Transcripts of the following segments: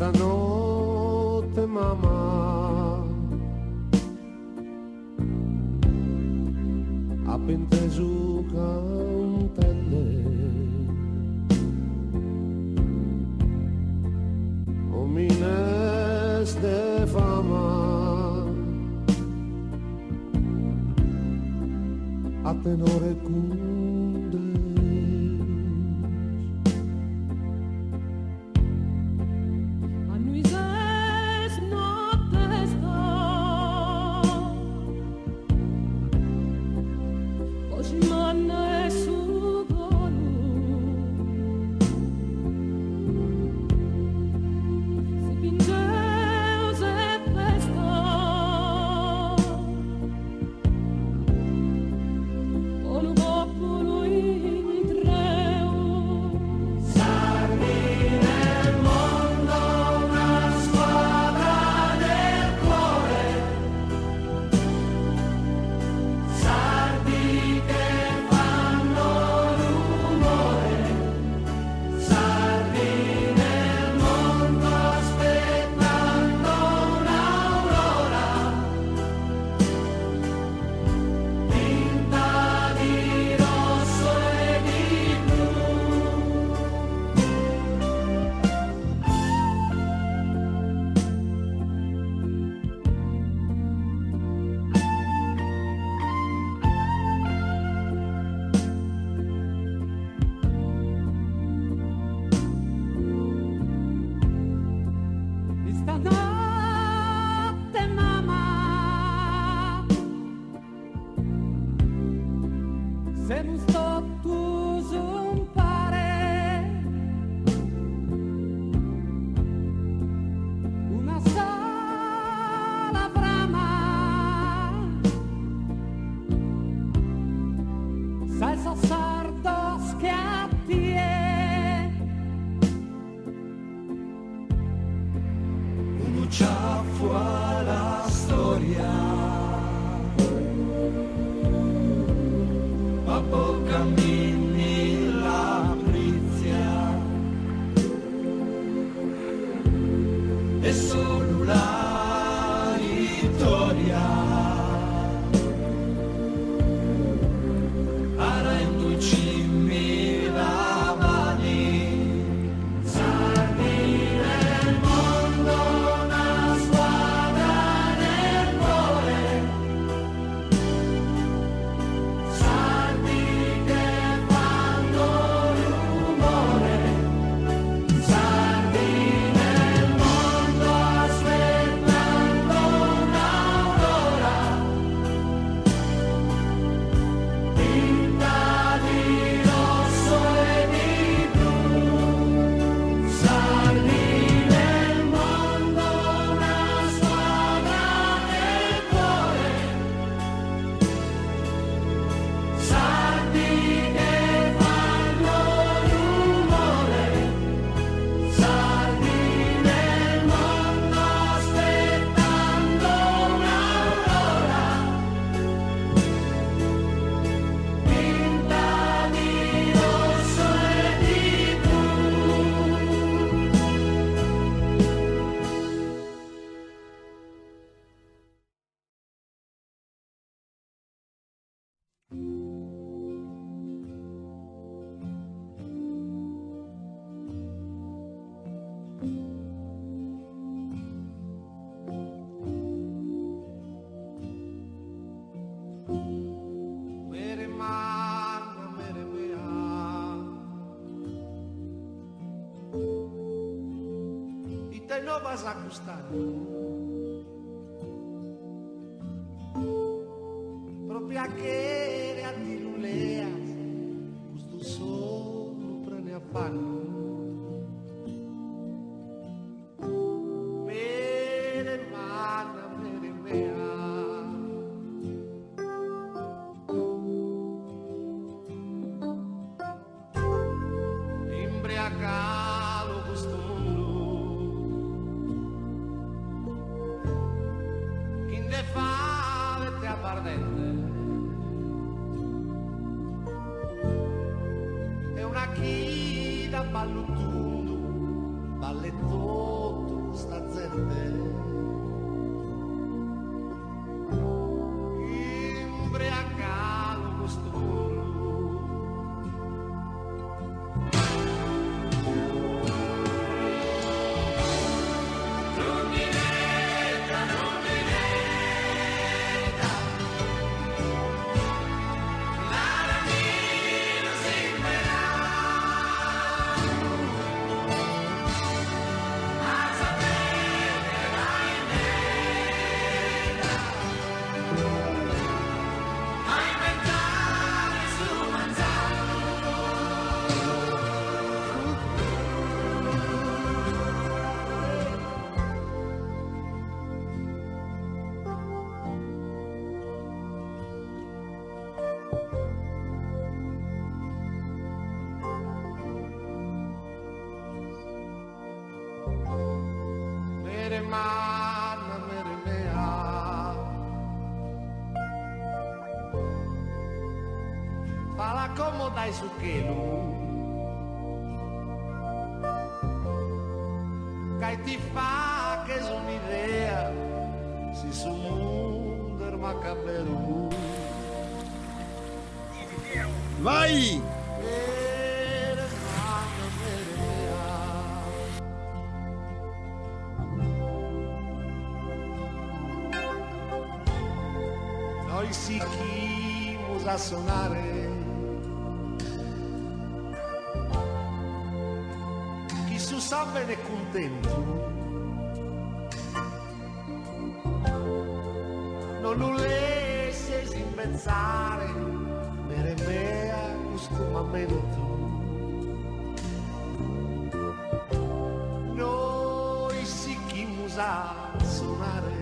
Stanotte mamma ha penteso cantelle o mines de fama a tenore cunde No vas a gustar proprio che a ti luleas questo solo prende a fanno mere mana mere mea imbriacalo questo fate ardente è una chida ballo tutto balletto sta gente imbriacato questo Manna mere mea fala como dai su chelu che ti fa che sono un'idea si su mondo macaberu Vai! mere manna mere mea noi sichimos a sonare chi su sa bene contento non lo lascies impensare mere mea questo momento noi sichimos a sonare.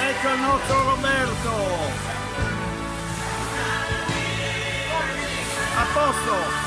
Ecco il nostro Roberto! A posto!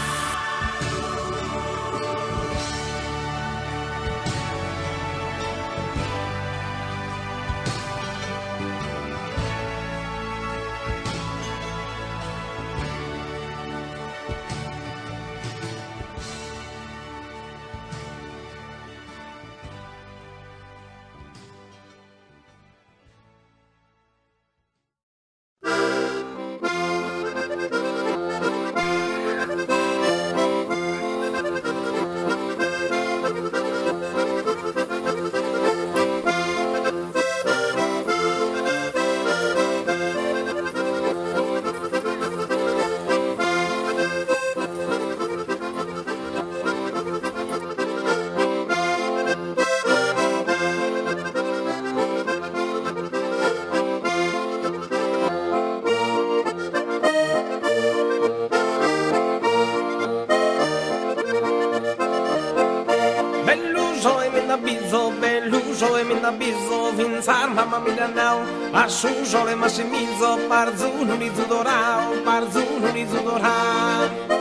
Belluso e mi da bizzo, vinzar mamma mia now, asciuso le massimizzo, parzuno di zudorao, parzuno di zudorao.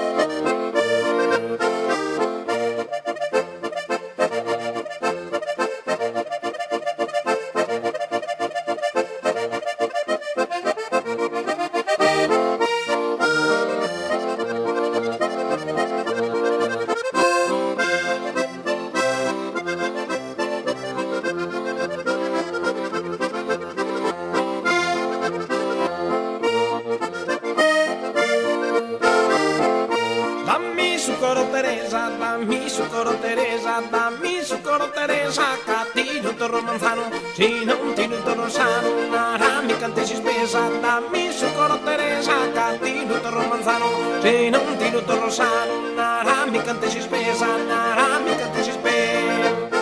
Teresa, dammi socorro Teresa, dammi socorro Teresa, cattivo torro manzano, se non ti torro sano, una mi cante si spesa, dammi socorro Teresa, cattivo torro manzano, se non ti torro sano, una mi cante si spesa, una mi cante si spesa.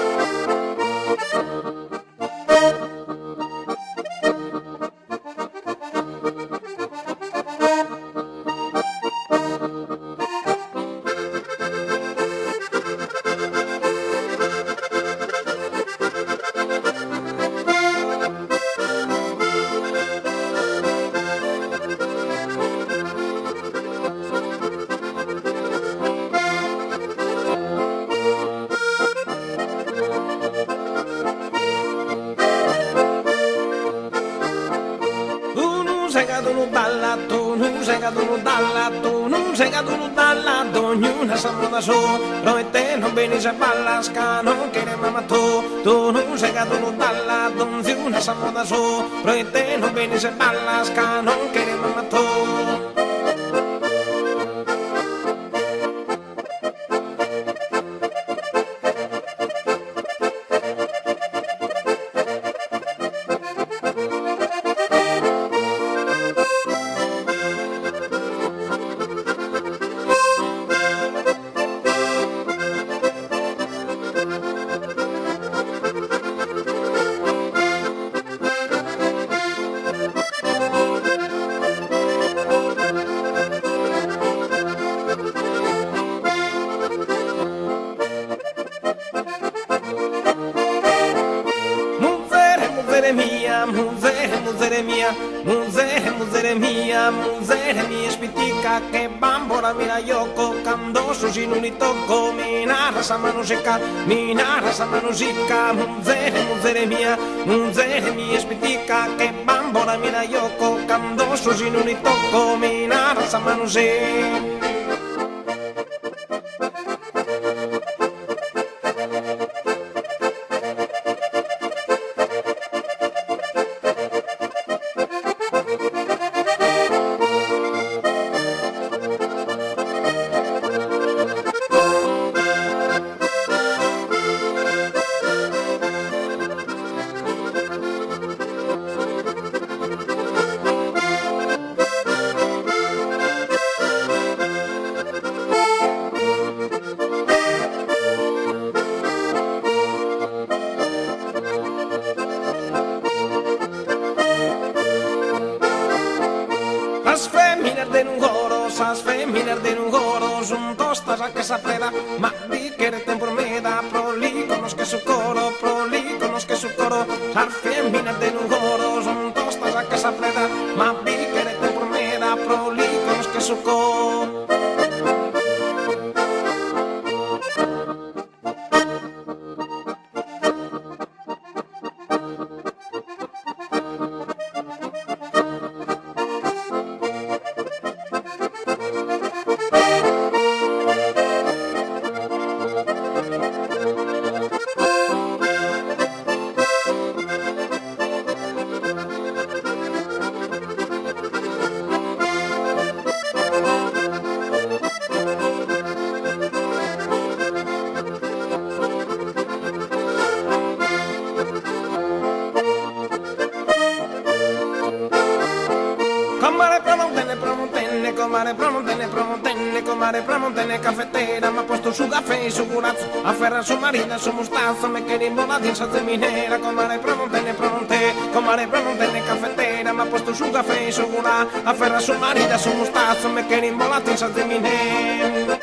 Ognuna siamo da solo, noi e te non venisse a ballasca, non chiediamo a tu non sei caduto dalla donziuna siamo da solo, noi e te non venisse a ballasca, non chiediamo a tu. Muzere mia spitica che bambora mira yoko candoso si non li tocco minara sa manusica muzere mia spitica che bambora mira yoko candoso si non li tocco minara sa manusica. Sas feminas de un goro son tostas a que se apreda, ma di que ten por meda, prolíconos que su coro, sas feminas de un goro son tostas a que se apreda, ma di que ten por meda, prolíconos que su coro. Comare Pramontene caffettera, ma posto su caffè e su curazzo, afferra su marina, su mustazzo, me che rimbolati in salsa minera, comare Pramontene caffettera, ma posto su caffè e su curazzo, afferra su marina, su mustazzo, me che rimbolati in salsa minera.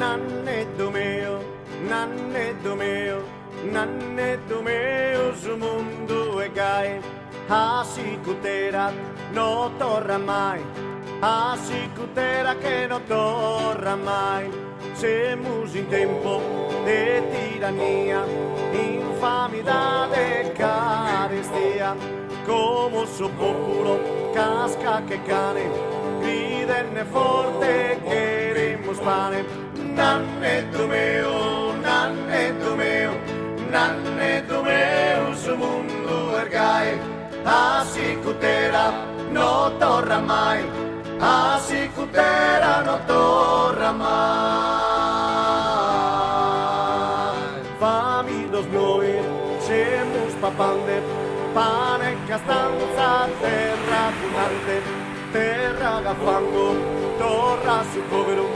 nannetto mio, nannetto mio, nannetto mio, sul mondo è gai, a sicutera non torna mai, a sicutera che non torna mai, siamo in tempo di tirannia, infamità e carestia, come suo popolo casca che cane, gridenne forte che remo spane, nannetto mio, nannetto mio, nannetto mio, sul mondo ergai, a sicutera non torna mai, a sicutera non torna mai. Fammi dos noi, siamo papande, pane e castanza, terra fumante, terra da fango, torra sul povero,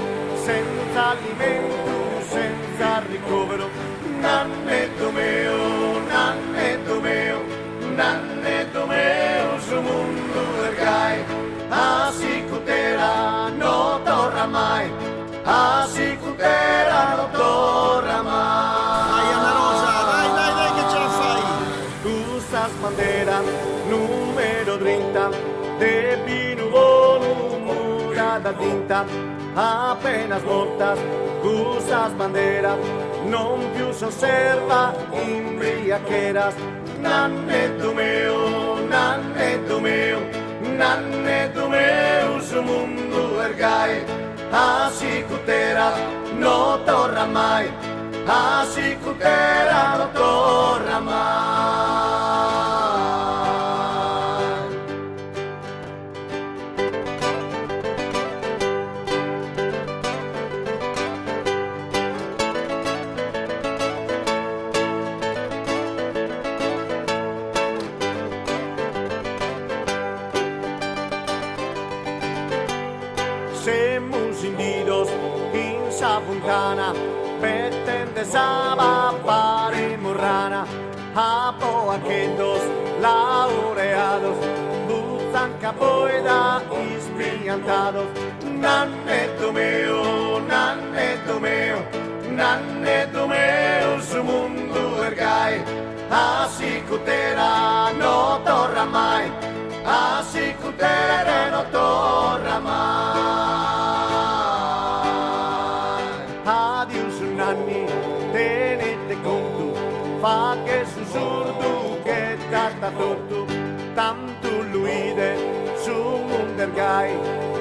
senza alimento, senza ricovero, nannetto mio, nannetto mio, nannetto mio, sul mondo ergai, a sicutera non torna mai, a sicutera non torna mai. Dai Anna Rosa, dai che ce la fai! Questa bandera numero 30 de Pinuolo mura da tinta appena smorta questa bandera non più si osserva imbriacheras, nannetto mio, nannetto mio, nannetto mio, sul mondo ergai, a sicutera non torna mai, a sicutera non torna mai. Semos indidos in sa fontana, petente saba pare morrana, apo aquendos laureados, buzan capoeira espiantados, nannetto mio, nannetto mio, nannetto mio, sul mondo ergai, a sicutera non torna mai, a sicutera non torna mai. Adios nanni, tenete conto, fa che sussurro che tratta tutto, tanto luide su mondo ergai,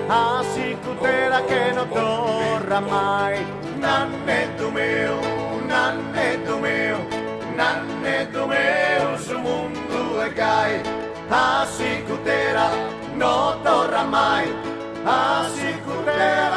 a sicutera che non torna mai, nannetto mio, nannetto mio, nannetto mio, su mondo ergai, a sicutera non torna mai, a sicutera